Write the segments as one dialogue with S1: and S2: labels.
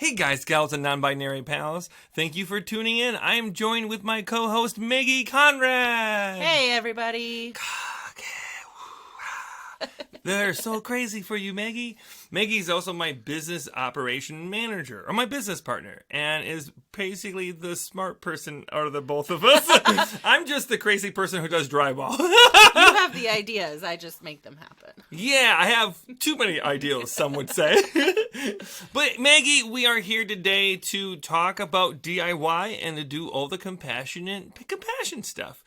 S1: Hey guys, gals, and non-binary pals. Thank you for tuning in. I am joined with my co-host, Maggie Conrad.
S2: Hey, everybody.
S1: They're so crazy for you, Maggie. Maggie's also my business operation manager, or my business partner, and is basically the smart person out of the both of us. I'm just the crazy person who does drywall.
S2: You have the ideas. I just make them happen.
S1: Yeah, I have too many ideas, some would say. But Maggie, we are here today to talk about DIY and to do all the compassion stuff.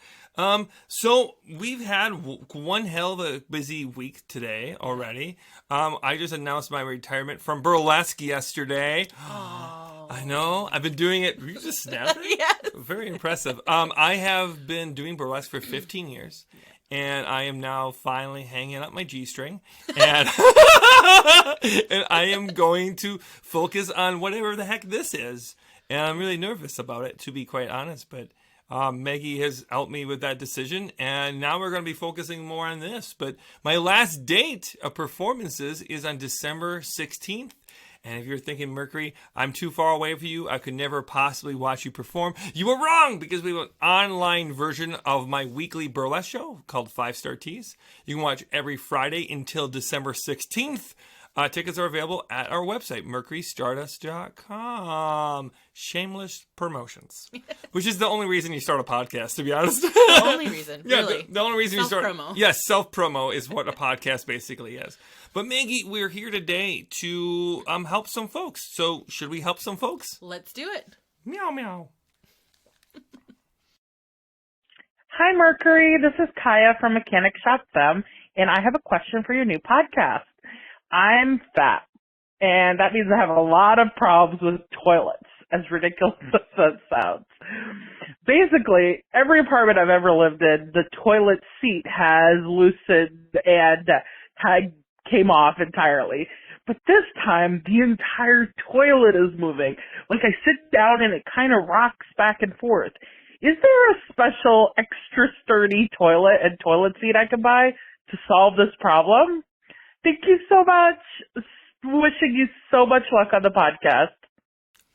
S1: So we've had one hell of a busy week today already. I just announced my retirement from burlesque yesterday.
S2: Oh.
S1: I know. I've been doing it. Were you just snapping?
S2: Yes.
S1: Very impressive. I have been doing burlesque for 15 years. And I am now finally hanging up my G-string. And, and I am going to focus on whatever the heck this is. And I'm really nervous about it, to be quite honest. But Maggie has helped me with that decision, and now we're going to be focusing more on this. But my last date of performances is on December 16th. And if you're thinking, Mercury, I'm too far away for you, I could never possibly watch you perform, you were wrong, because we have an online version of my weekly burlesque show called 5 Star Tees. You can watch every Friday until December 16th. Tickets are available at our website, mercurystardust.com. Shameless promotions. Which is the only reason you start a podcast, to be honest.
S2: The only reason,
S1: yeah,
S2: really.
S1: The only reason you start...
S2: Self-promo.
S1: Yes, self-promo is what a podcast basically is. But Maggie, we're here today to help some folks. So should we help some folks?
S2: Let's do it.
S1: Meow, meow.
S3: Hi, Mercury. This is Kaya from Mechanic Shop Femme, and I have a question for your new podcast. I'm fat, and that means I have a lot of problems with toilets, as ridiculous as that sounds. Basically, every apartment I've ever lived in, the toilet seat has loosened and came off entirely. But this time, the entire toilet is moving. Like, I sit down and it kind of rocks back and forth. Is there a special extra sturdy toilet and toilet seat I can buy to solve this problem? Thank you so much. Wishing you so much luck on the podcast.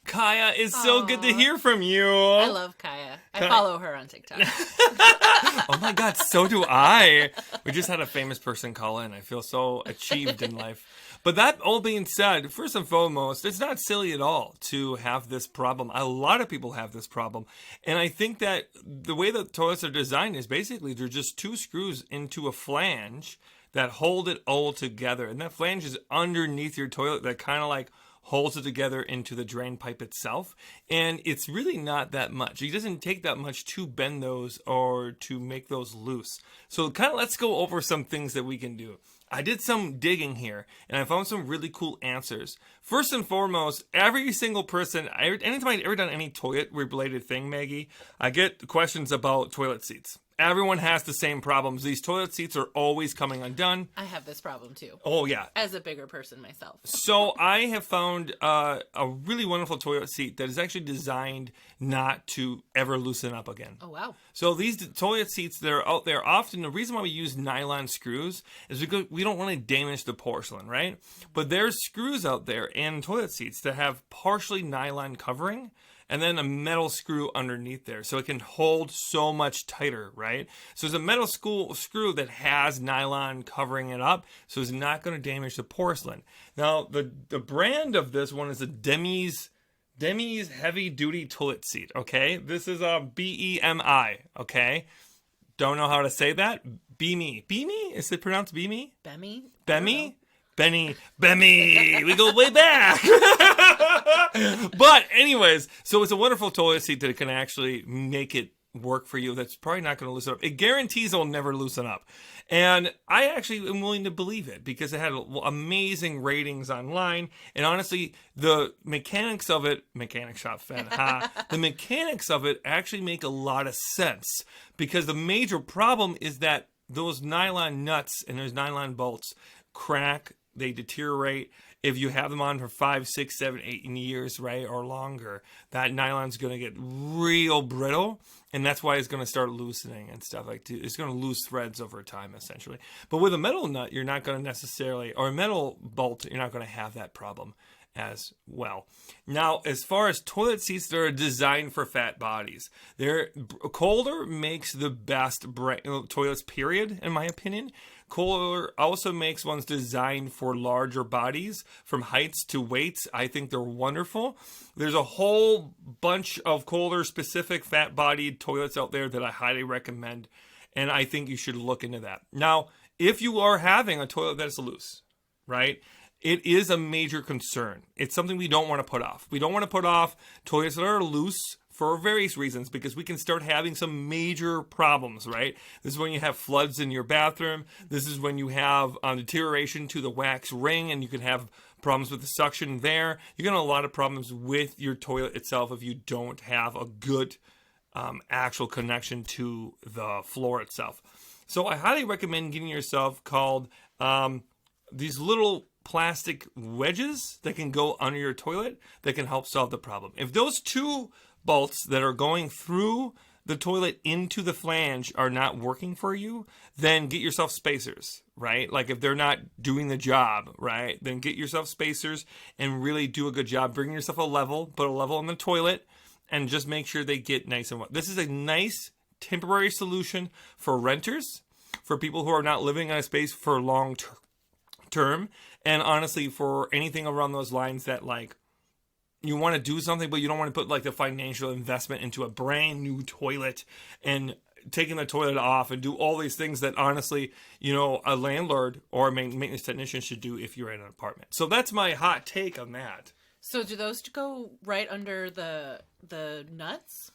S1: Kaya, it's so good to hear from you.
S2: I love Kaya. I follow her on TikTok.
S1: Oh my God, so do I. We just had a famous person call in. I feel so achieved in life. But that all being said, first and foremost, it's not silly at all to have this problem. A lot of people have this problem. And I think that the way the toilets are designed is basically they're just 2 screws into a flange that hold it all together. And that flange is underneath your toilet that kind of like holds it together into the drain pipe itself. And it's really not that much. It doesn't take that much to bend those or to make those loose. So kind of let's go over some things that we can do. I did some digging here, and I found some really cool answers. First and foremost, every single person, anytime I've ever done any toilet-related thing, Maggie, I get questions about toilet seats. Everyone has the same problems. These toilet seats are always coming undone.
S2: I have this problem, too.
S1: Oh, yeah.
S2: As a bigger person myself.
S1: So I have found a really wonderful toilet seat that is actually designed not to ever loosen up again.
S2: Oh, wow.
S1: So these toilet seats that are out there, often the reason why we use nylon screws is because we don't want to damage the porcelain, right? But there's screws out there in toilet seats that have partially nylon covering and then a metal screw underneath there. So it can hold so much tighter, right? So it's a metal screw that has nylon covering it up, so it's not going to damage the porcelain. Now, the brand of this one is a Demi's Heavy Duty Toilet Seat, okay? This is a BEMI, okay? Don't know how to say that. Bemi. Bemi? Is it pronounced Bemi?
S2: Bemi?
S1: Bemi? Bemi. We go way back. But anyways, so it's a wonderful toilet seat that can actually make it work for you. That's probably not going to loosen up. It guarantees it'll never loosen up. And I actually am willing to believe it because it had amazing ratings online. And honestly, the mechanics of it, Mechanic Shop fan, the mechanics of it actually make a lot of sense because the major problem is that those nylon nuts and those nylon bolts crack, they deteriorate. If you have them on for 5, 6, 7, 8 years, right, or longer, that nylon's going to get real brittle, and that's why it's going to start loosening and stuff like that. It's going to lose threads over time, essentially. But with a metal nut, you're not going to necessarily, or a metal bolt, you're not going to have that problem. as well. Now, as far as toilet seats that are designed for fat bodies, Kohler makes the best toilets, period, in my opinion. Kohler also makes ones designed for larger bodies, from heights to weights. I think they're wonderful. There's a whole bunch of Kohler-specific fat-bodied toilets out there that I highly recommend, and I think you should look into that. Now, if you are having a toilet that's loose, right, it is a major concern. It's something we don't want to put off. We don't want to put off toilets that are loose for various reasons, because we can start having some major problems, right? This is when you have floods in your bathroom. This is when you have deterioration to the wax ring, and you can have problems with the suction there. You're going to have a lot of problems with your toilet itself if you don't have a good actual connection to the floor itself. So I highly recommend getting yourself called these little plastic wedges that can go under your toilet that can help solve the problem. If those two bolts that are going through the toilet into the flange are not working for you, then get yourself spacers, right? Like if they're not doing the job, right, then get yourself spacers and really do a good job. Bring yourself a level, put a level on the toilet, and just make sure they get nice and wet. This is a nice temporary solution for renters, for people who are not living in a space for long term, and honestly for anything around those lines that like you want to do something but you don't want to put like the financial investment into a brand new toilet and taking the toilet off and do all these things that honestly, you know, a landlord or a maintenance technician should do if you're in an apartment. So that's my hot take on that.
S2: So do those go right under the nuts?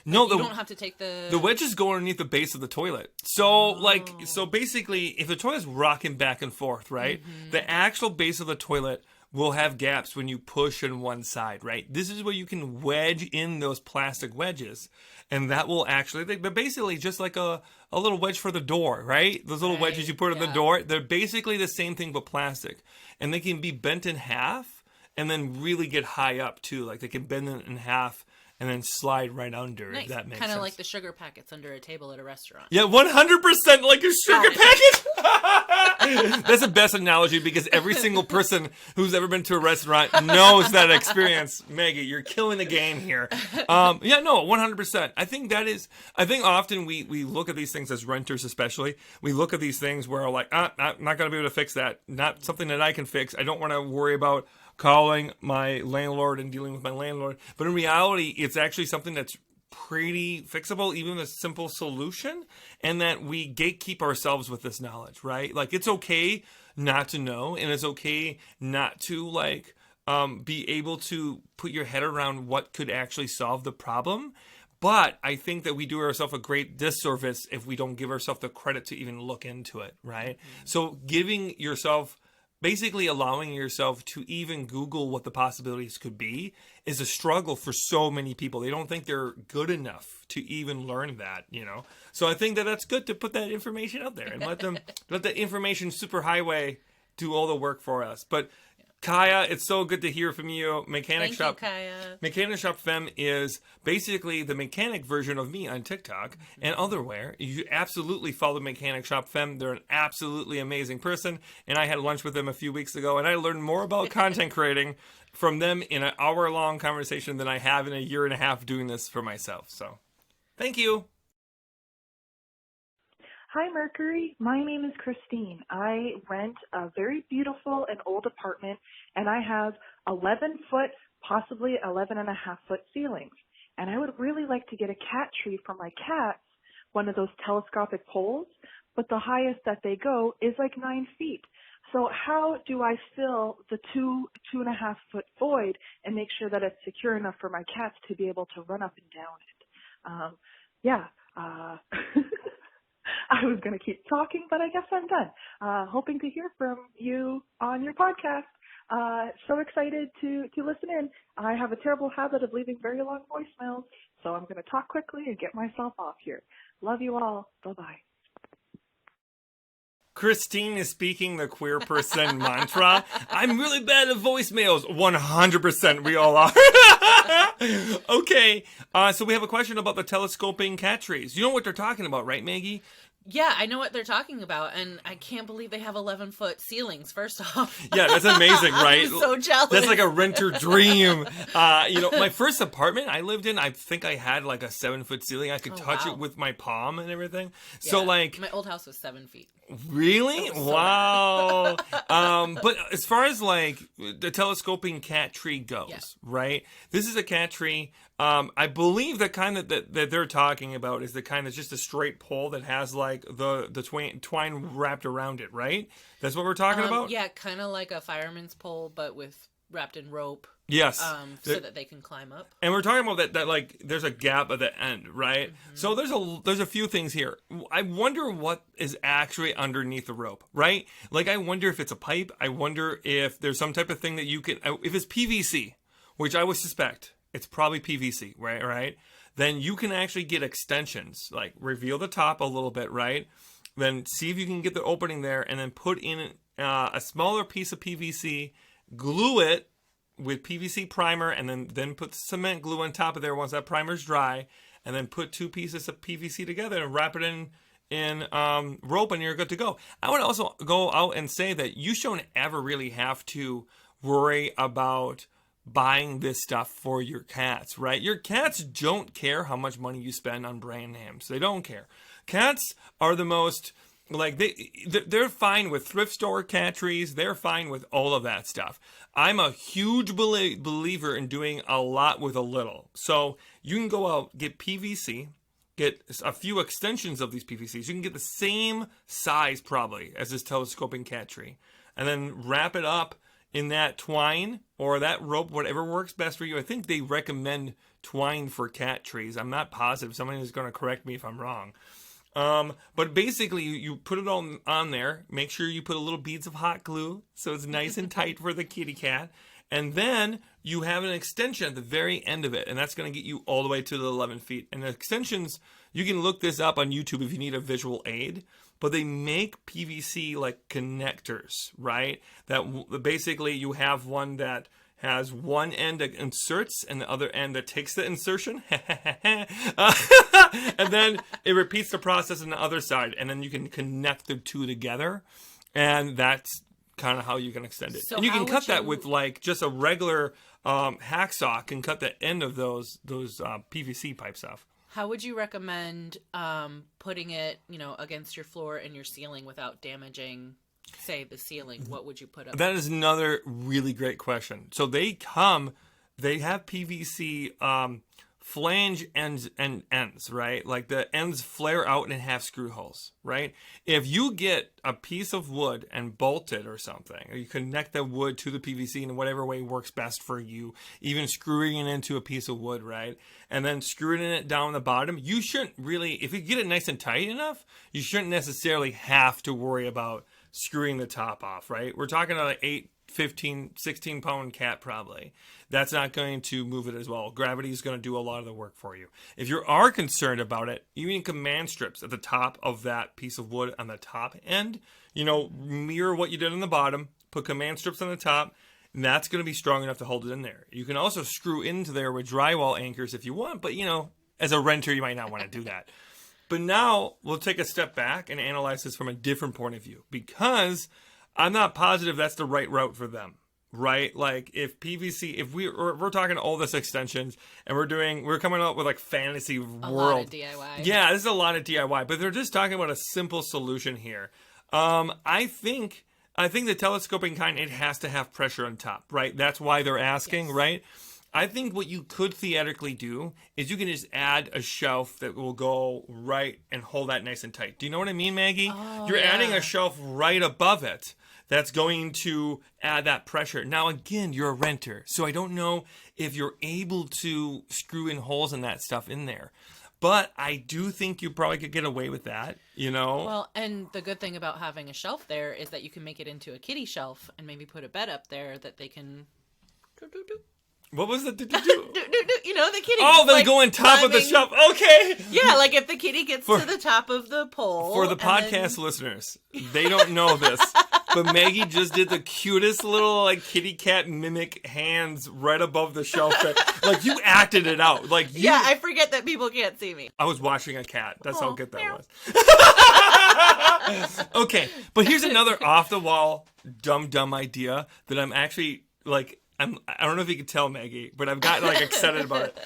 S1: No,
S2: you don't have to take the
S1: wedges go underneath the base of the toilet. So so basically, if the toilet's rocking back and forth, right, the actual base of the toilet will have gaps when you push on one side, right? This is where you can wedge in those plastic wedges, and that will actually, they're basically just like a little wedge for the door, right? Those little wedges you put on the door, they're basically the same thing but plastic, and they can be bent in half and then really get high up too. Like they can bend it in half and then slide right under, if that makes sense.
S2: Kind of like the sugar packets under a table at a restaurant.
S1: Yeah, 100% like a sugar packet. That's the best analogy because every single person who's ever been to a restaurant knows that experience. Maggie, you're killing the game here. 100%. I think often we look at these things as renters especially. We look at these things where we're like, I'm not going to be able to fix that. Not something that I can fix. I don't want to worry about calling my landlord and dealing with my landlord. But in reality, it's actually something that's pretty fixable, even a simple solution, and that we gatekeep ourselves with this knowledge, right? Like it's okay not to know, and it's okay not to be able to put your head around what could actually solve the problem. But I think that we do ourselves a great disservice if we don't give ourselves the credit to even look into it, right? So giving yourself, basically allowing yourself to even Google what the possibilities could be is a struggle for so many people. They don't think they're good enough to even learn that, you know? So I think that that's good to put that information out there and let the information superhighway do all the work for us. But Kaya, it's so good to hear from you.
S2: Thank you, Kaya.
S1: Mechanic Shop Femme is basically the mechanic version of me on TikTok and otherwhere. You absolutely follow Mechanic Shop Femme. They're an absolutely amazing person, and I had lunch with them a few weeks ago, and I learned more about content creating from them in an hour-long conversation than I have in a year and a half doing this for myself. So, thank you.
S4: Hi, Mercury. My name is Christine. I rent a very beautiful and old apartment, and I have 11-foot, possibly 11.5-foot ceilings. And I would really like to get a cat tree for my cats, one of those telescopic poles, but the highest that they go is like 9 feet. So how do I fill the 2.5-foot void and make sure that it's secure enough for my cats to be able to run up and down it? I was going to keep talking, but I guess I'm done. Hoping to hear from you on your podcast. So excited to listen in. I have a terrible habit of leaving very long voicemails, so I'm going to talk quickly and get myself off here. Love you all. Bye-bye.
S1: Christine is speaking the queer person mantra. I'm really bad at voicemails. 100% we all are. Okay, so we have a question about the telescoping cat trees. You know what they're talking about, right, Maggie?
S2: Yeah, I know what they're talking about, and I can't believe they have 11-foot ceilings, first off.
S1: Yeah, that's amazing, right?
S2: I'm so jealous.
S1: That's like a renter dream. My first apartment I lived in, I think I had like a 7-foot ceiling. I could touch it with my palm and everything.
S2: Yeah,
S1: so like...
S2: My old house was 7 feet.
S1: Really?
S2: So
S1: Wow. But as far as like the telescoping cat tree goes, right? This is a cat tree. I believe the kind that they're talking about is the kind that's just a straight pole that has like the twine wrapped around it, right? That's what we're talking about?
S2: Yeah, kind of like a fireman's pole, but wrapped in rope.
S1: Yes.
S2: So that they can climb up.
S1: And we're talking about that like there's a gap at the end, right?
S2: Mm-hmm.
S1: So there's a few things here. I wonder what is actually underneath the rope, right? Like I wonder if it's a pipe. I wonder if there's some type of thing that you can, if it's PVC, which I would suspect it's probably PVC, right? Then you can actually get extensions, like reveal the top a little bit, right? Then see if you can get the opening there and then put in a smaller piece of PVC, glue it with PVC primer, and then put cement glue on top of there once that primer's dry, and then put 2 pieces of PVC together and wrap it in rope, and you're good to go. I would also go out and say that you shouldn't ever really have to worry about buying this stuff for your cats, right? Your cats don't care how much money you spend on brand names. They don't care. Cats are the most... Like they're fine with thrift store cat trees. They're fine with all of that stuff. I'm a huge believer in doing a lot with a little. So you can go out, get PVC, get a few extensions of these PVCs. You can get the same size probably as this telescoping cat tree, and then wrap it up in that twine or that rope, whatever works best for you. I think they recommend twine for cat trees. I'm not positive. Somebody is going to correct me if I'm wrong. But basically you put it all on there, make sure you put a little beads of hot glue so it's nice and tight for the kitty cat. And then you have an extension at the very end of it, and that's going to get you all the way to the 11 feet. And the extensions, you can look this up on YouTube if you need a visual aid, but they make PVC like connectors, right? That basically you have one that has one end that inserts and the other end that takes the insertion. And then it repeats the process on the other side. And then you can connect the two together. And that's kind of how you can extend it.
S2: So
S1: and you can cut
S2: you...
S1: that with like just a regular hacksaw can cut the end of those PVC pipes off.
S2: How would you recommend putting it, against your floor and your ceiling without damaging, say, the ceiling? What would you put up?
S1: That is another really great question. So they have PVC flange ends and ends, right? Like the ends flare out and have screw holes, right? If you get a piece of wood and bolt it or something, or you connect the wood to the PVC in whatever way works best for you, even screwing it into a piece of wood, right? And then screwing it down the bottom, you shouldn't really, if you get it nice and tight enough, you shouldn't necessarily have to worry about screwing the top off, right? We're talking about an 8, 15, 16 pound cat probably. That's not going to move it as well. Gravity is going to do a lot of the work for you. If you are concerned about it, you need command strips at the top of that piece of wood on the top end. Mirror what you did on the bottom, put command strips on the top, and that's going to be strong enough to hold it in there. You can also screw into there with drywall anchors if you want, but as a renter, you might not want to do that. But now we'll take a step back and analyze this from a different point of view, because I'm not positive that's the right route for them, right? Like if PVC, if we're talking all this extensions and we're coming up with like fantasy world.
S2: A lot of DIY.
S1: Yeah, this is a lot of DIY, but they're just talking about a simple solution here. I think the telescoping kind, it has to have pressure on top, right? That's why they're asking, right? I think what you could theoretically do is you can just add a shelf that will go right and hold that nice and tight. Do you know what I mean, Maggie?
S2: Oh,
S1: You're adding a shelf right above it that's going to add that pressure. Now, again, you're a renter, so I don't know if you're able to screw in holes and that stuff in there. But I do think you probably could get away with that,
S2: Well, and the good thing about having a shelf there is that you can make it into a kitty shelf and maybe put a bed up there that they can...
S1: What was it?
S2: The kitty.
S1: Oh, they go on top of the shelf. Okay.
S2: Yeah, like if the kitty gets to the top of the pole.
S1: For the podcast listeners, they don't know this. but Maggie just did the cutest little like kitty cat mimic hands right above the shelf. Like you acted it out. Like you,
S2: Yeah, I forget that people can't see me.
S1: I was watching a cat. That's how good that
S2: meow.
S1: was. Okay, but here's another off the wall dumb idea that I'm actually like. I don't know if you can tell, Maggie, but I've gotten like excited about it.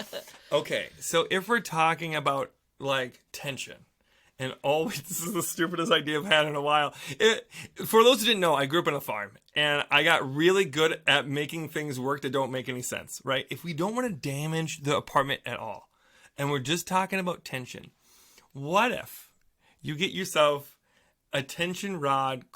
S1: Okay, so if we're talking about like tension, and always this is the stupidest idea I've had in a while. For those who didn't know, I grew up on a farm, and I got really good at making things work that don't make any sense. Right? If we don't want to damage the apartment at all, and we're just talking about tension, what if you get yourself a tension rod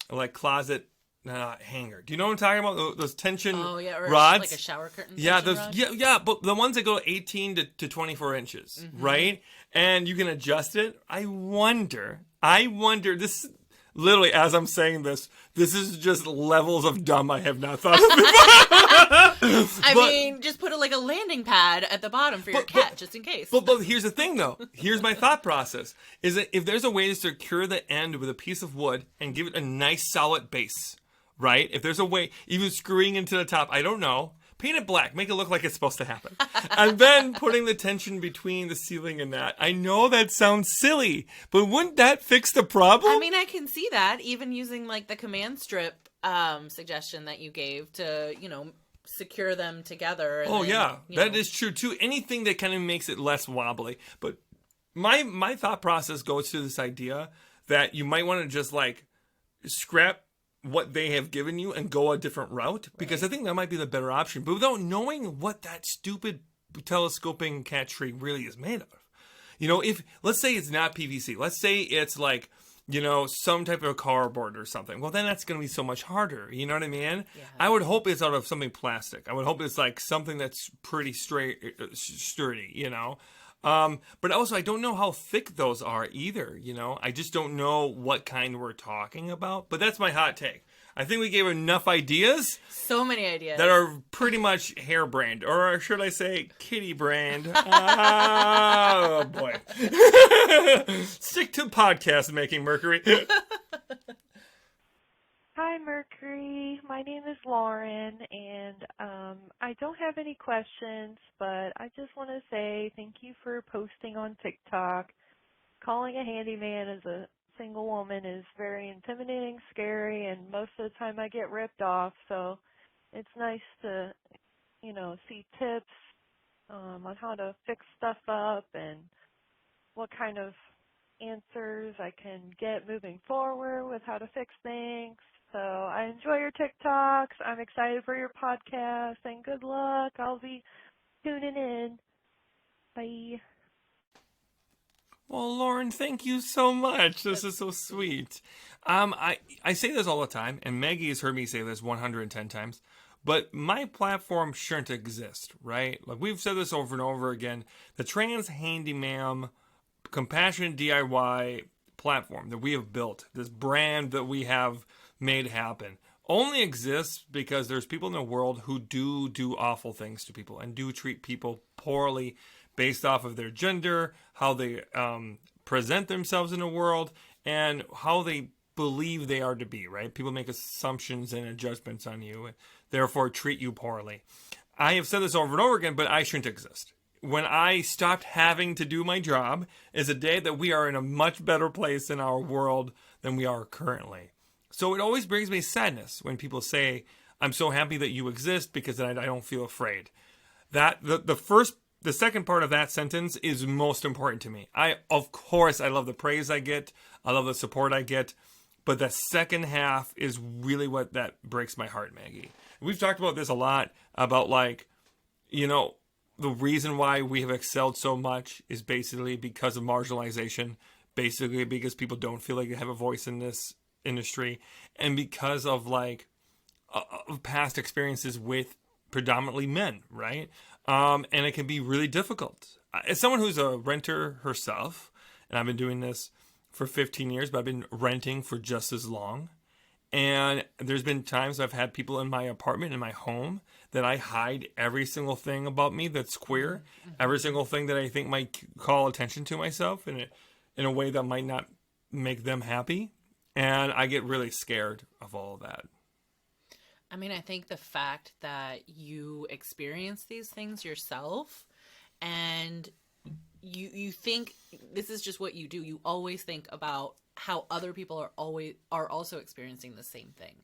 S1: like closet hanger? Do you know what I'm talking about? Those tension
S2: or
S1: rods,
S2: like a shower curtain.
S1: Yeah,
S2: tension
S1: those.
S2: rod?
S1: Yeah, but the ones that go 18 to 24 inches, right? And you can adjust it. I wonder. This literally, as I'm saying this is just levels of dumb I have not thought of before.
S2: I mean, just put like a landing pad at the bottom for your cat, just in case.
S1: But here's the thing, though. Here's my thought process: is that if there's a way to secure the end with a piece of wood and give it a nice solid base. Right? If there's a way, even screwing into the top, I don't know. Paint it black. Make it look like it's supposed to happen. And then putting the tension between the ceiling and that. I know that sounds silly, but wouldn't that fix the problem?
S2: I mean, I can see that, even using like the command strip suggestion that you gave to, secure them together. And
S1: that is true too. Anything that kind of makes it less wobbly. But my thought process goes to this idea that you might want to just like scrap what they have given you and go a different route, because I think that might be the better option, but without knowing what that stupid telescoping cat tree really is made of. If let's say it's not PVC, let's say it's like some type of cardboard or something, well then that's going to be so much harder. You know what I mean? Yeah. I would hope it's out of something plastic. I would hope it's like something that's pretty sturdy. But also I don't know how thick those are either, I just don't know what kind we're talking about. But that's my hot take. I think we gave enough ideas.
S2: So many ideas.
S1: That are pretty much hair brand, or should I say kitty brand. Oh boy. Stick to podcast making, Mercury.
S4: Hi, Mercury. My name is Lauren, and I don't have any questions, but I just want to say thank you for posting on TikTok. Calling a handyman as a single woman is very intimidating, scary, and most of the time I get ripped off, so it's nice to, see tips on how to fix stuff up and what kind of answers I can get moving forward with how to fix things. So I enjoy your TikToks. I'm excited for your podcast, and good luck. I'll be tuning in. Bye.
S1: Well, Lauren, thank you so much. This is so sweet. I say this all the time, and Maggie has heard me say this 110 times, but my platform shouldn't exist, right? Like we've said this over and over again. The Trans Handy Ma'am Compassionate DIY platform that we have built, this brand that we have made happen, only exists because there's people in the world who do awful things to people and do treat people poorly based off of their gender, how they present themselves in the world, and how they believe they are to be, right? People make assumptions and judgments on you and therefore treat you poorly. I have said this over and over again, but I shouldn't exist. When I stopped having to do my job is a day that we are in a much better place in our world than we are currently. So it always brings me sadness when people say, I'm so happy that you exist because I don't feel afraid. That the second part of that sentence is most important to me. Of course, I love the praise I get. I love the support I get. But the second half is really what that breaks my heart, Maggie. We've talked about this a lot, about the reason why we have excelled so much is basically because of marginalization, basically because people don't feel like they have a voice in this industry, and because of past experiences with predominantly men, right? And it can be really difficult. As someone who's a renter herself, and I've been doing this for 15 years, but I've been renting for just as long. And there's been times I've had people in my apartment, in my home, that I hide every single thing about me that's queer, every single thing that I think might call attention to myself in a way that might not make them happy. And I get really scared of all of that.
S2: I mean, I think the fact that you experience these things yourself and you think this is just what you do. You always think about how other people are also experiencing the same thing,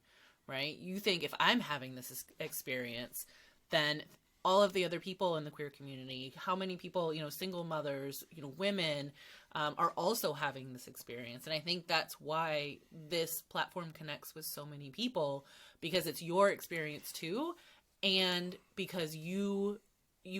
S2: right? You think if I'm having this experience, then all of the other people in the queer community, how many people, single mothers, women, are also having this experience. And I think that's why this platform connects with so many people, because it's your experience too. And because you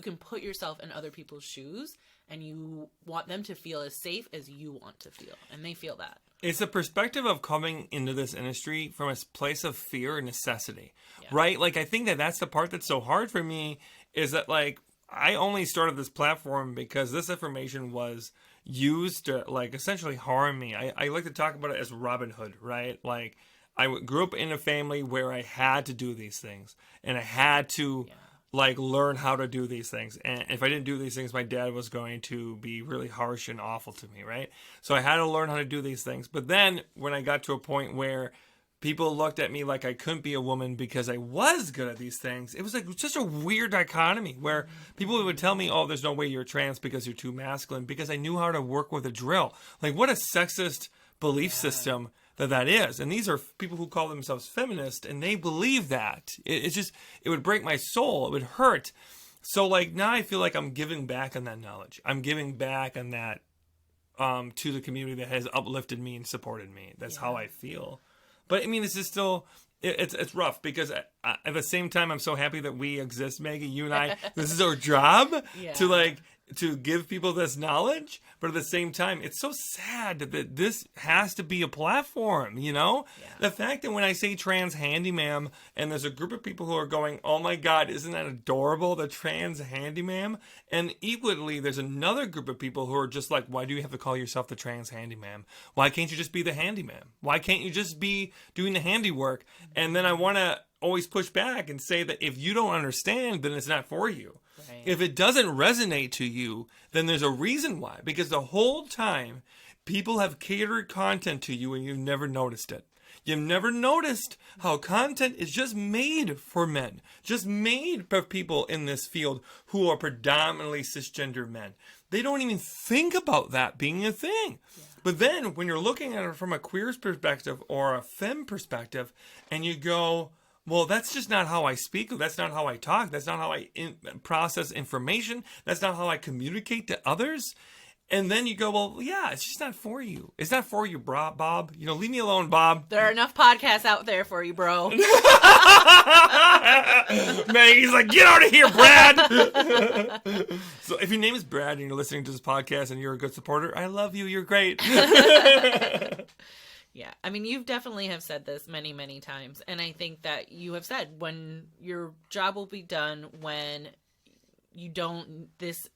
S2: can put yourself in other people's shoes and you want them to feel as safe as you want to feel. And they feel that.
S1: It's a perspective of coming into this industry from a place of fear and necessity, right? Like, I think that's the part that's so hard for me, is that, like, I only started this platform because this information was used to, like, essentially harm me. I like to talk about it as Robin Hood, right? Like, I grew up in a family where I had to do these things, and I had to... like, learn how to do these things. And if I didn't do these things, my dad was going to be really harsh and awful to me, right? So I had to learn how to do these things. But then when I got to a point where people looked at me like I couldn't be a woman because I was good at these things, it was like just a weird dichotomy where people would tell me, oh, there's no way you're trans because you're too masculine, because I knew how to work with a drill. Like, what a sexist belief system that is. And these are people who call themselves feminist, and they believe that. It would break my soul. It would hurt. So, like, now I feel like I'm giving back on that knowledge. I'm giving back on that to the community that has uplifted me and supported me. That's how I feel. But I mean, this is still, it's rough, because at the same time, I'm so happy that we exist, Maggie. You and I, this is our job to give people this knowledge. But at the same time, it's so sad that this has to be a platform, The fact that when I say trans handy ma'am, and there's a group of people who are going, oh my God, isn't that adorable, the trans handy ma'am? And equally, there's another group of people who are just like, why do you have to call yourself the trans handy ma'am? Why can't you just be the handy ma'am? Why can't you just be doing the handiwork? And then I want to always push back and say that if you don't understand, then it's not for you. Right. If it doesn't resonate to you, then there's a reason why. Because the whole time, people have catered content to you and you've never noticed it. You've never noticed how content is just made for men. Just made for people in this field who are predominantly cisgender men. They don't even think about that being a thing. Yeah. But then when you're looking at it from a queer's perspective or a femme perspective, and you go, well, that's just not how I speak. That's not how I talk. That's not how I process information. That's not how I communicate to others. And then you go, well, yeah, it's just not for you. It's not for you, Bob. Leave me alone, Bob.
S2: There are enough podcasts out there for you, bro.
S1: Maggie's like, get out of here, Brad. So if your name is Brad and you're listening to this podcast and you're a good supporter, I love you. You're great.
S2: Yeah, I mean, you've definitely have said this many, many times. And I think that you have said when your job will be done when this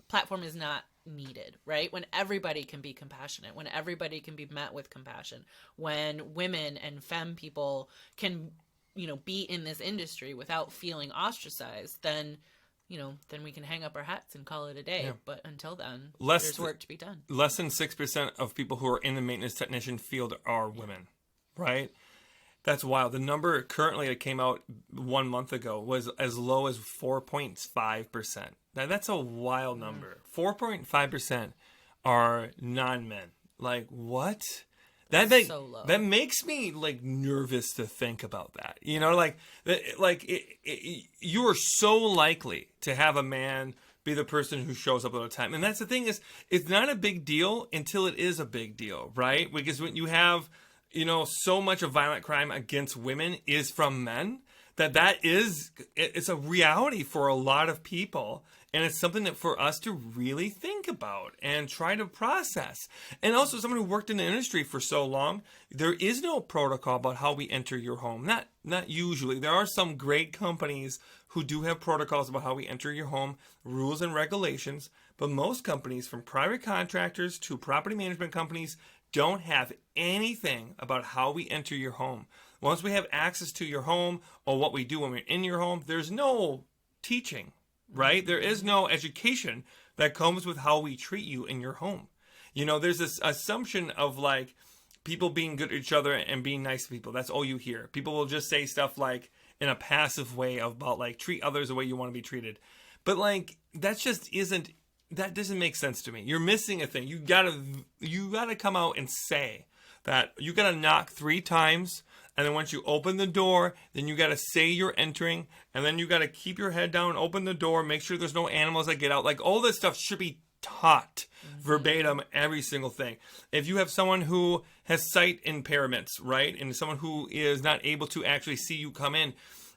S2: platform is not needed, right? When everybody can be compassionate, when everybody can be met with compassion, when women and femme people can, be in this industry without feeling ostracized, then we can hang up our hats and call it a day. Yeah. But until then, there's work to be done.
S1: Less than 6% of people who are in the maintenance technician field are women, right? That's wild. The number currently that came out 1 month ago was as low as 4.5%. Now, that's a wild number. 4.5% are non-men. Like, what? So low. That makes me like nervous to think about that. You are so likely to have a man be the person who shows up all the time. And that's the thing, is it's not a big deal until it is a big deal, right? Because when you have, so much of violent crime against women is from men, it's a reality for a lot of people. And it's something that for us to really think about and try to process. And also, someone who worked in the industry for so long, there is no protocol about how we enter your home. Not usually. There are some great companies who do have protocols about how we enter your home, rules and regulations. But most companies, from private contractors to property management companies, don't have anything about how we enter your home. Once we have access to your home or what we do when we're in your home, there's no teaching. Right? There is no education that comes with how we treat you in your home. There's this assumption of like, people being good to each other and being nice to people. That's all you hear. People will just say stuff like in a passive way about like treat others the way you want to be treated. But like that doesn't make sense to me. You're missing a thing. You gotta come out and say that you gotta knock 3 times, and then once you open the door, then you gotta say you're entering, and then you gotta keep your head down, open the door, make sure there's no animals that get out. Like all this stuff should be taught verbatim, every single thing. If you have someone who has sight impairments, right, and someone who is not able to actually see you come in,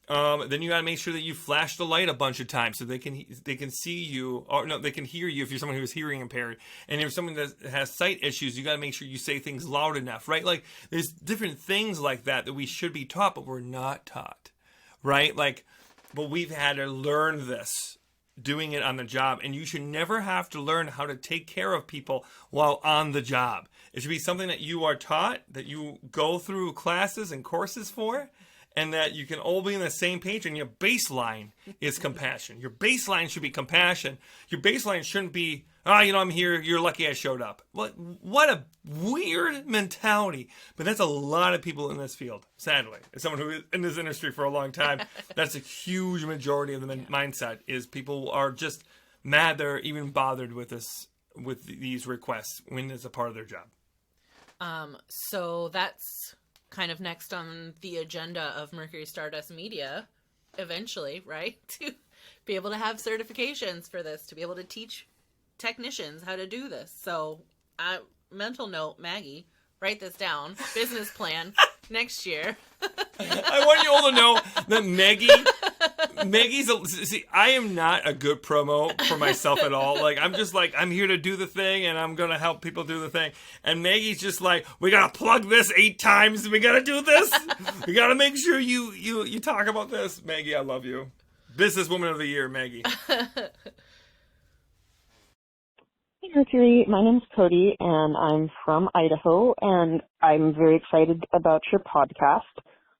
S1: then you got to make sure that you flash the light a bunch of times so they can see you, or no, they can hear you if you're someone who is hearing impaired. And if you're someone that has sight issues, you got to make sure you say things loud enough, right? Like there's different things like that we should be taught, but we're not taught, right? Like, but we've had to learn this doing it on the job, and you should never have to learn how to take care of people while on the job. It should be something that you are taught, that you go through classes and courses for, and that you can all be on the same page, and your baseline is compassion. Your baseline should be compassion. Your baseline shouldn't be, I'm here, you're lucky I showed up. What a weird mentality. But that's a lot of people in this field, sadly. As someone who is in this industry for a long time, that's a huge majority of the mindset, is people are just mad they're even bothered with these requests when it's a part of their job.
S2: So that's kind of next on the agenda of Mercury Stardust Media eventually, right? To be able to have certifications for this, to be able to teach technicians how to do this. So, mental note, Maggie, write this down. Business plan next year.
S1: I want you all to know that see, I am not a good promo for myself at all. Like, I'm just like, I'm here to do the thing, and I'm going to help people do the thing. And Maggie's just like, we got to plug this 8 times, and we got to do this. We got to make sure you talk about this. Maggie, I love you. Businesswoman of the Year, Maggie.
S5: Hey, Mercury. My name's Cody, and I'm from Idaho, and I'm very excited about your podcast.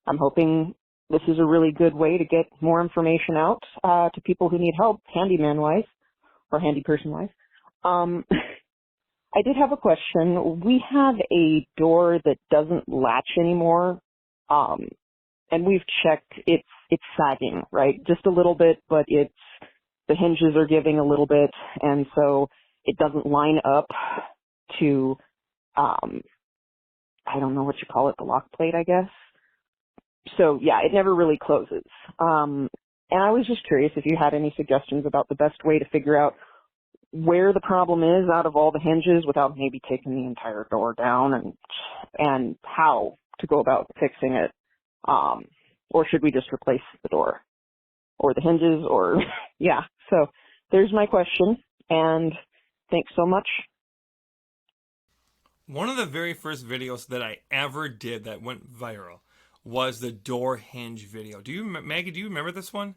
S5: I'm hoping this is a really good way to get more information out to people who need help, handyman-wise, or handy person-wise. I did have a question. We have a door that doesn't latch anymore, and we've checked. It's sagging, right? Just a little bit, but the hinges are giving a little bit, and so it doesn't line up to, I don't know what you call it, the lock plate, I guess. So, yeah, it never really closes. And I was just curious if you had any suggestions about the best way to figure out where the problem is out of all the hinges without maybe taking the entire door down, and how to go about fixing it. Or should we just replace the door or the hinges, or, yeah. So there's my question, and thanks so much.
S1: One of the very first videos that I ever did that went viral was the door hinge video. Maggie, do you remember this one?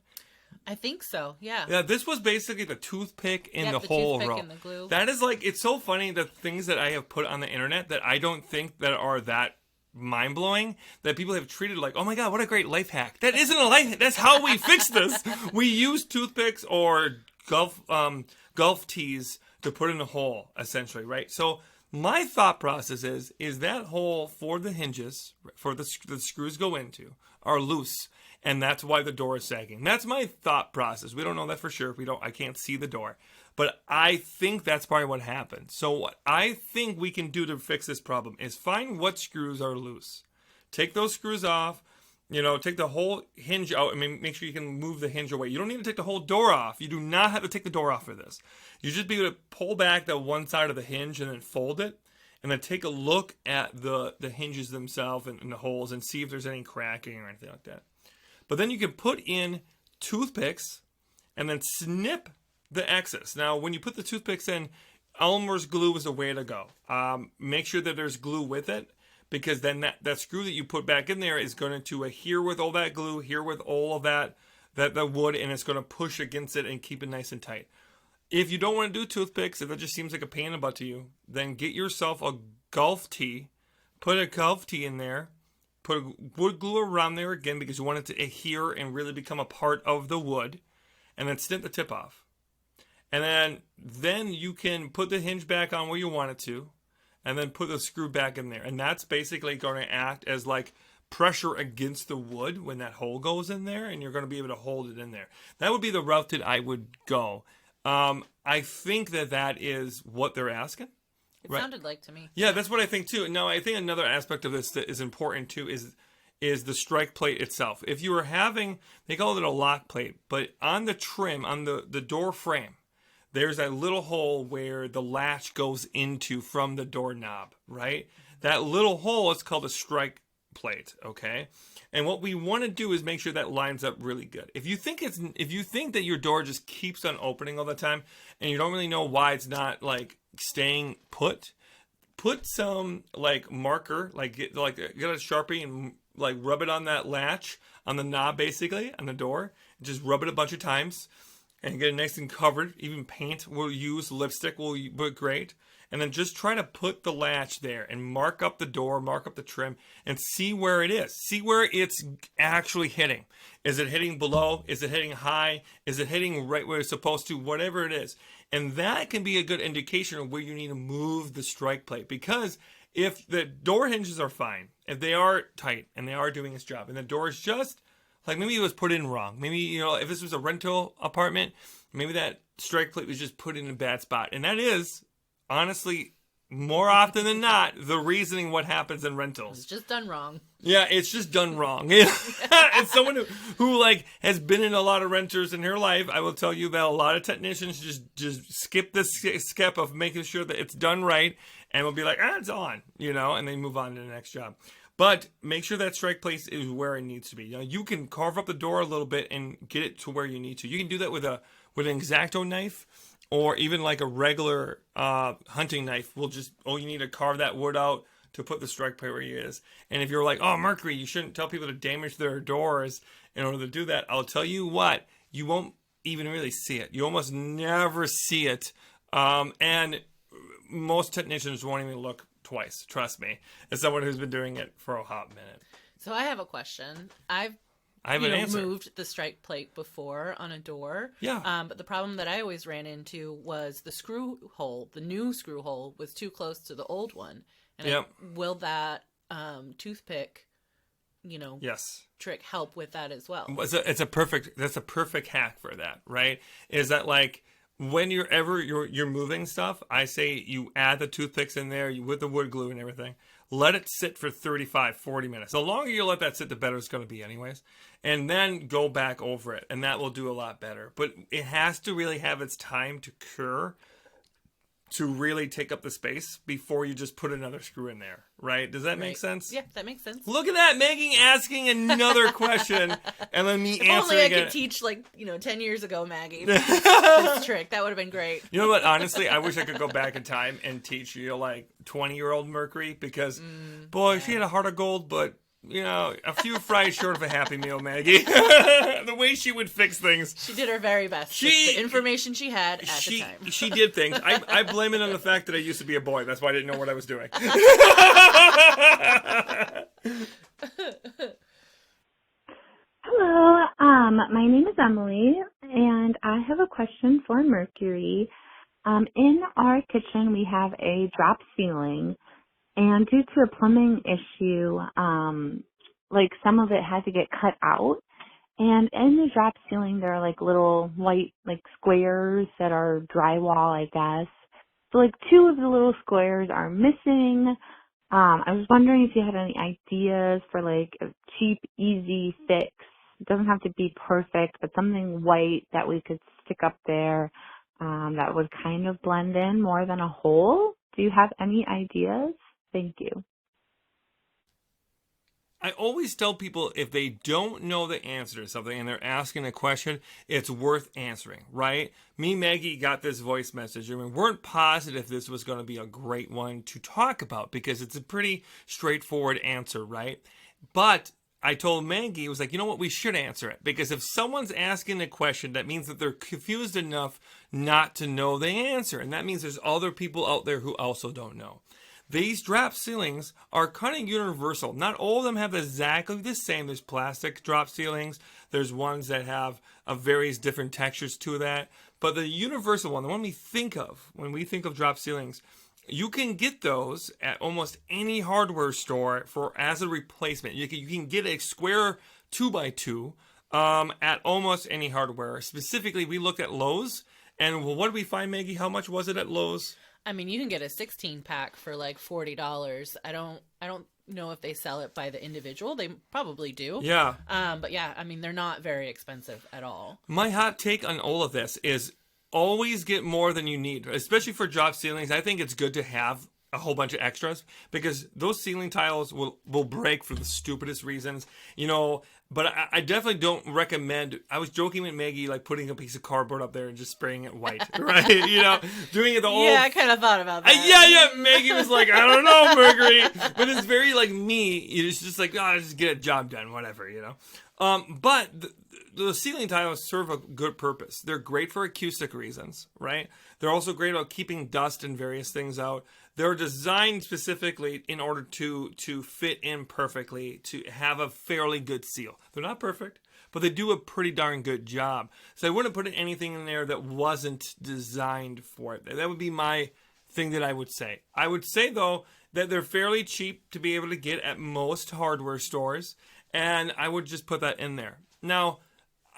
S2: I think so, yeah.
S1: Yeah, this was basically the toothpick in the hole row.
S2: And the glue.
S1: That is like, it's so funny, the things that I have put on the internet that I don't think that are that mind-blowing, that people have treated like, oh my god, what a great life hack. That isn't a life hack. That's how we fix this. We use toothpicks or golf tees to put in a hole, essentially, right? So my thought process is that hole for the hinges, for the screws go into, are loose, and that's why the door is sagging. That's my thought process. We don't know that for sure. I can't see the door, but I think that's probably what happened. So what I think we can do to fix this problem is find what screws are loose, take those screws off. Take the whole hinge out. I mean, make sure you can move the hinge away. You don't need to take the whole door off. You do not have to take the door off for this. You just be able to pull back that one side of the hinge and then fold it, and then take a look at the hinges themselves and the holes and see if there's any cracking or anything like that. But then you can put in toothpicks and then snip the excess. Now, when you put the toothpicks in, Elmer's glue is the way to go. Make sure that there's glue with it, because then that screw that you put back in there is going to adhere with all that glue, here with all of that wood, and it's going to push against it and keep it nice and tight. If you don't want to do toothpicks, if that just seems like a pain in the butt to you, then get yourself a golf tee, put a golf tee in there, put a wood glue around there again because you want it to adhere and really become a part of the wood, and then snip the tip off. And then you can put the hinge back on where you want it to, and then put the screw back in there. And that's basically going to act as like pressure against the wood when that hole goes in there, and you're going to be able to hold it in there. That would be the route that I would go. I think that is what they're asking.
S2: It sounded like to me.
S1: Yeah, that's what I think too. Now, I think another aspect of this that is important too is the strike plate itself. If you were having, they call it a lock plate, but on the trim, on the door frame, there's that little hole where the latch goes into from the doorknob, right? That little hole is called a strike plate, okay? And what we want to do is make sure that lines up really good. If you think that your door just keeps on opening all the time and you don't really know why it's not like staying put some like marker, get a Sharpie and like rub it on that latch, on the knob basically, on the door. Just rub it a bunch of times and get it nice and covered. Even paint we'll use, lipstick will look great. And then just try to put the latch there and mark up the door, mark up the trim, and see where it is. See where it's actually hitting. Is it hitting below? Is it hitting high? Is it hitting right where it's supposed to? Whatever it is. And that can be a good indication of where you need to move the strike plate. Because if the door hinges are fine, if they are tight and they are doing its job, and the door is just, like maybe it was put in wrong. Maybe, if this was a rental apartment, maybe that strike plate was just put in a bad spot. And that is, honestly, more often than not, the reasoning what happens in rentals.
S2: It's just done wrong.
S1: Yeah, it's just done wrong. As someone who like has been in a lot of renters in her life, I will tell you that a lot of technicians just skip this step of making sure that it's done right, and will be like, it's on, and they move on to the next job. But make sure that strike plate is where it needs to be. You can carve up the door a little bit and get it to where you need to. You can do that with an X-Acto knife. Or even like a regular hunting knife, you need to carve that wood out to put the strike plate where it is. And if you're like, Mercury, you shouldn't tell people to damage their doors in order to do that. I'll tell you what, you won't even really see it. You almost never see it. And most technicians won't even look twice, trust me, as someone who's been doing it for a hot minute.
S2: So I have a question. I've moved the strike plate before on a door.
S1: Yeah.
S2: But the problem that I always ran into was the screw hole. The new screw hole was too close to the old one. And will that toothpick,
S1: yes,
S2: trick help with that as well?
S1: That's a perfect hack for that, right? Is that like when you're moving stuff, I say you add the toothpicks in there with the wood glue and everything. Let it sit for 35, 40 minutes. The longer you let that sit, the better it's going to be anyways. And then go back over it, and that will do a lot better. But it has to really have its time to cure to really take up the space before you just put another screw in there, right? Does that make sense?
S2: Yeah, that makes sense.
S1: Look at that, Maggie asking another question, and then me answering it.
S2: If only I could teach 10 years ago, Maggie, this trick. That would have been great.
S1: You know what? Honestly, I wish I could go back in time and teach 20-year-old Mercury, because she had a heart of gold, but a few fries short of a Happy Meal, Maggie. The way she would fix things.
S2: She did her very best with the information she had at the time.
S1: She did things. I blame it on the fact that I used to be a boy. That's why I didn't know what I was doing.
S6: Hello, my name is Emily, and I have a question for Mercury. In our kitchen, we have a drop ceiling. And due to a plumbing issue, some of it had to get cut out. And in the drop ceiling, there are little white squares that are drywall, I guess. So two of the little squares are missing. I was wondering if you had any ideas for a cheap, easy fix. It doesn't have to be perfect, but something white that we could stick up there that would kind of blend in more than a hole. Do you have any ideas? Thank you.
S1: I always tell people if they don't know the answer to something and they're asking a question, it's worth answering, right? Me, Maggie, got this voice message and we weren't positive this was going to be a great one to talk about because it's a pretty straightforward answer, right? But I told Maggie, it was you know what, we should answer it. Because if someone's asking a question, that means that they're confused enough not to know the answer. And that means there's other people out there who also don't know. These drop ceilings are kind of universal. Not all of them have exactly the same. There's plastic drop ceilings. There's ones that have various different textures to that. But the universal one, the one we think of when we think of drop ceilings, you can get those at almost any hardware store as a replacement. You can get a square 2x2 at almost any hardware. Specifically, we looked at Lowe's, and what did we find, Maggie? How much was it at Lowe's?
S2: I mean, you can get a 16 pack for like $40. I don't know if they sell it by the individual. They probably do.
S1: Yeah.
S2: But yeah, I mean, they're not very expensive at all.
S1: My hot take on all of this is always get more than you need, especially for drop ceilings. I think it's good to have a whole bunch of extras because those ceiling tiles will break for the stupidest reasons, but I definitely don't recommend. I was joking with Maggie, like putting a piece of cardboard up there and just spraying it white, right? Doing it the whole.
S2: Yeah, I kind of thought about that.
S1: Yeah. Maggie was like, I don't know, Mercury, but it's very like me. It's just like, just get a job done, whatever, But the ceiling tiles serve a good purpose. They're great for acoustic reasons, right? They're also great about keeping dust and various things out. They're designed specifically in order to fit in perfectly, to have a fairly good seal. They're not perfect, but they do a pretty darn good job. So I wouldn't put anything in there that wasn't designed for it. That would be my thing that I would say. I would say, though, that they're fairly cheap to be able to get at most hardware stores, and I would just put that in there. Now,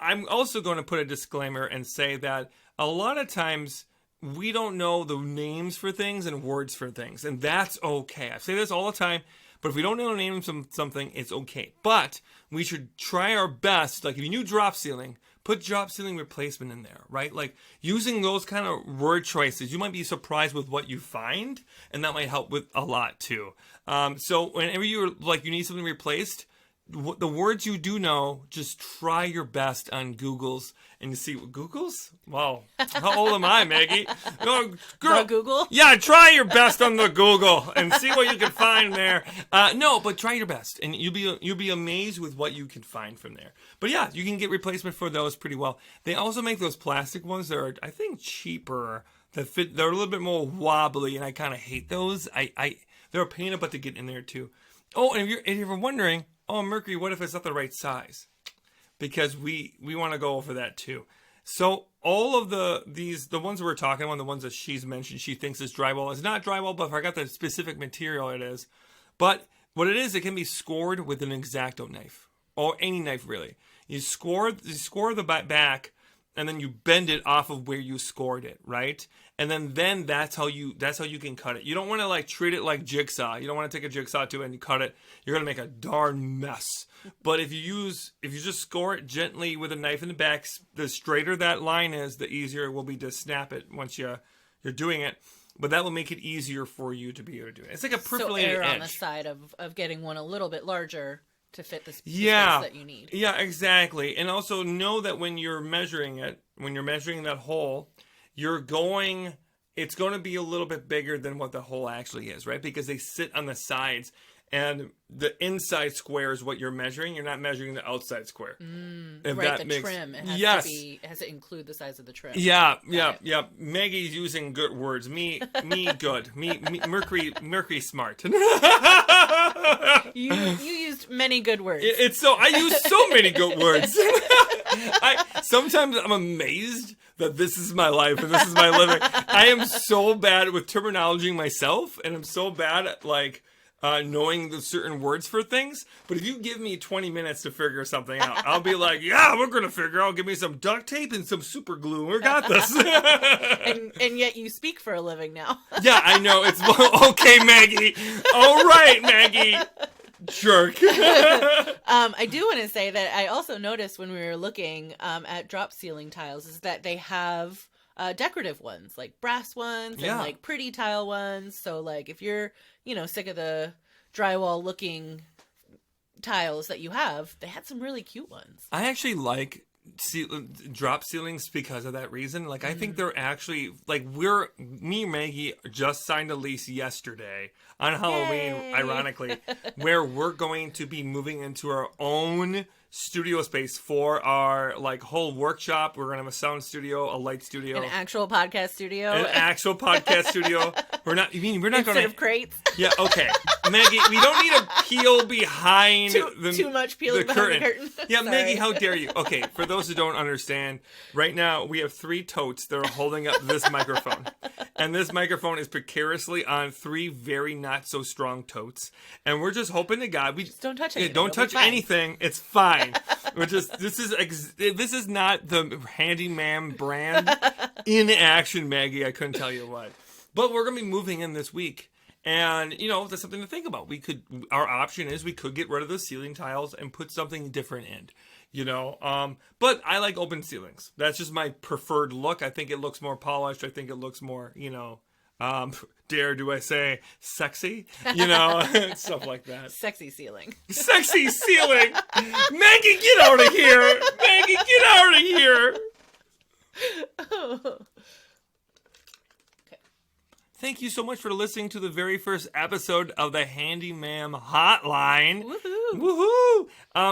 S1: I'm also going to put a disclaimer and say that a lot of times we don't know the names for things and words for things, and that's okay. I say this all the time, but if we don't know the names of something, it's okay. But we should try our best. Like if you knew drop ceiling, put drop ceiling replacement in there, right? Like using those kind of word choices, you might be surprised with what you find, and that might help with a lot too. So whenever you need something replaced, the words you do know, just try your best on Google's and you see Google's. Wow, how old am I, Maggie? Oh, girl,
S2: Google.
S1: Yeah, try your best on the Google and see what you can find there. No, but try your best, and you'll be amazed with what you can find from there. But yeah, you can get replacement for those pretty well. They also make those plastic ones that are, I think, cheaper. That fit. They're a little bit more wobbly, and I kind of hate those. They're a pain in the butt to get in there too. Oh, and if you're wondering. Oh, Mercury, what if it's not the right size? Because we want to go over that too. So all of the ones we're talking about, the ones that she's mentioned, she thinks is drywall. It's not drywall, but I forgot the specific material it is. But what it is, it can be scored with an X-Acto knife. Or any knife, really. You score the back, and then you bend it off of where you scored it, right? And then that's how you can cut it. You don't want to treat it like jigsaw. You don't want to take a jigsaw to it and you cut it. You're gonna make a darn mess. But if you just score it gently with a knife in the back, the straighter that line is, the easier it will be to snap it once you're doing it. But that will make it easier for you to be able to do it. It's like a perforated edge.
S2: So err on the side of getting one a little bit larger to fit the space that you need.
S1: Yeah, exactly. And also know that when you're measuring that hole, it's going to be a little bit bigger than what the hole actually is, right? Because they sit on the sides, and the inside square is what you're measuring. You're not measuring the outside square.
S2: Trim. It has to include the size of the trim.
S1: Yeah. Maggie's using good words. Me good. Me Mercury smart.
S2: You used many good words.
S1: I use so many good words. Sometimes I'm amazed that this is my life and this is my living. I am so bad with terminology myself, and I'm so bad at knowing the certain words for things. But if you give me 20 minutes to figure something out, I'll be like, yeah, we're going to figure out. Give me some duct tape and some super glue. We got this.
S2: and yet you speak for a living now.
S1: Yeah, I know. It's okay, Maggie. All right, Maggie. Jerk.
S2: I do want to say that I also noticed when we were looking at drop ceiling tiles is that they have decorative ones, like brass ones and pretty tile ones. So if you're, sick of the drywall looking tiles that you have, they had some really cute ones.
S1: I actually like drop ceilings because of that reason. I think they're actually me and Maggie just signed a lease yesterday on Halloween. Yay! Ironically, where we're going to be moving into our own studio space for our whole workshop. We're gonna have a sound studio, a light studio,
S2: an actual podcast studio. We're not instead
S1: gonna
S2: of crates.
S1: Yeah, okay, Maggie. We don't need to peel behind
S2: too much peeling behind the curtain.
S1: Yeah, Maggie, how dare you? Okay, for those who don't understand, right now we have 3 totes that are holding up this microphone. And this microphone is precariously on 3 very not so strong totes. And we're just hoping to God we
S2: Just don't touch anything.
S1: don't
S2: It'll be
S1: touch
S2: fine.
S1: anything. It's fine. This is not the Handy Ma'am brand in action, Maggie. I couldn't tell you what. But we're gonna be moving in this week. And, that's something to think about. Our option is we could get rid of the ceiling tiles and put something different in, but I like open ceilings. That's just my preferred look. I think it looks more polished. I think it looks more, dare do I say sexy, stuff like that.
S2: Sexy ceiling.
S1: Sexy ceiling. Maggie, get out of here. Maggie, get out of here. Thank you so much for listening to the very first episode of the Handy Ma'am Hotline.
S2: Woohoo!
S1: Woohoo!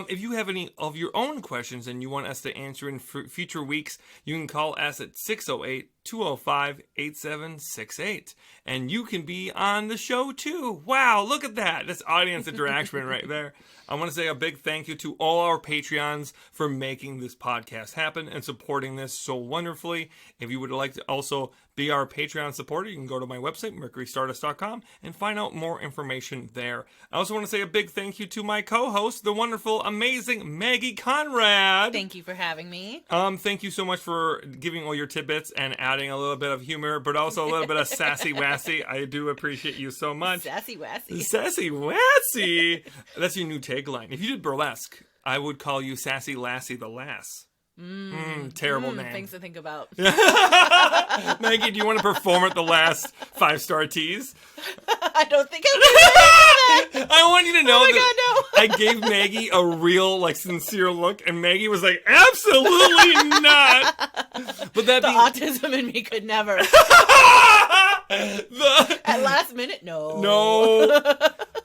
S1: If you have any of your own questions and you want us to answer in future weeks, you can call us at 608-205-8768. And you can be on the show too. Wow, look at that. That's audience interaction right there. I want to say a big thank you to all our Patreons for making this podcast happen and supporting this so wonderfully. If you would like to also be our Patreon supporter, you can go to my website, mercurystardust.com, and find out more information there. I also want to say a big thank you to my co-host, the wonderful, amazing Maggie Conrad.
S2: Thank you for having me.
S1: Thank you so much for giving all your tidbits and adding a little bit of humor, but also a little bit of sassy wassy. I do appreciate you so much.
S2: Sassy wassy.
S1: Sassy wassy. That's your new tagline. If you did burlesque, I would call you Sassy Lassie the Lass. Terrible name.
S2: Things to think about.
S1: Maggie, do you want to perform at the last 5-star tease?
S2: I don't think I can.
S1: I want you to know
S2: Oh my
S1: that
S2: God, no.
S1: I gave Maggie a real, sincere look, and Maggie was like, absolutely not. But that
S2: The autism in me could never. At last minute, no.
S1: No.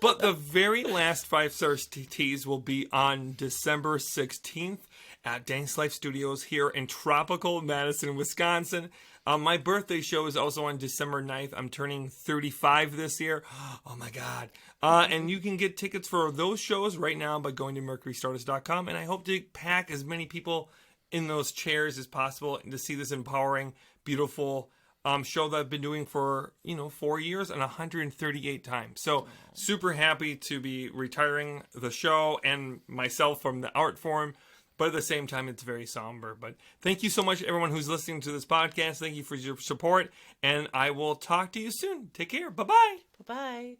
S1: But the very last 5-star tease will be on December 16th. At Dance Life Studios here in tropical Madison, Wisconsin. My birthday show is also on December 9th. I'm turning 35 this year. Oh my God. And you can get tickets for those shows right now by going to mercurystardust.com. And I hope to pack as many people in those chairs as possible to see this empowering, beautiful show that I've been doing for, 4 years and 138 times. So super happy to be retiring the show and myself from the art form. But at the same time, it's very somber. But thank you so much, everyone who's listening to this podcast. Thank you for your support. And I will talk to you soon. Take care. Bye-bye.
S2: Bye-bye.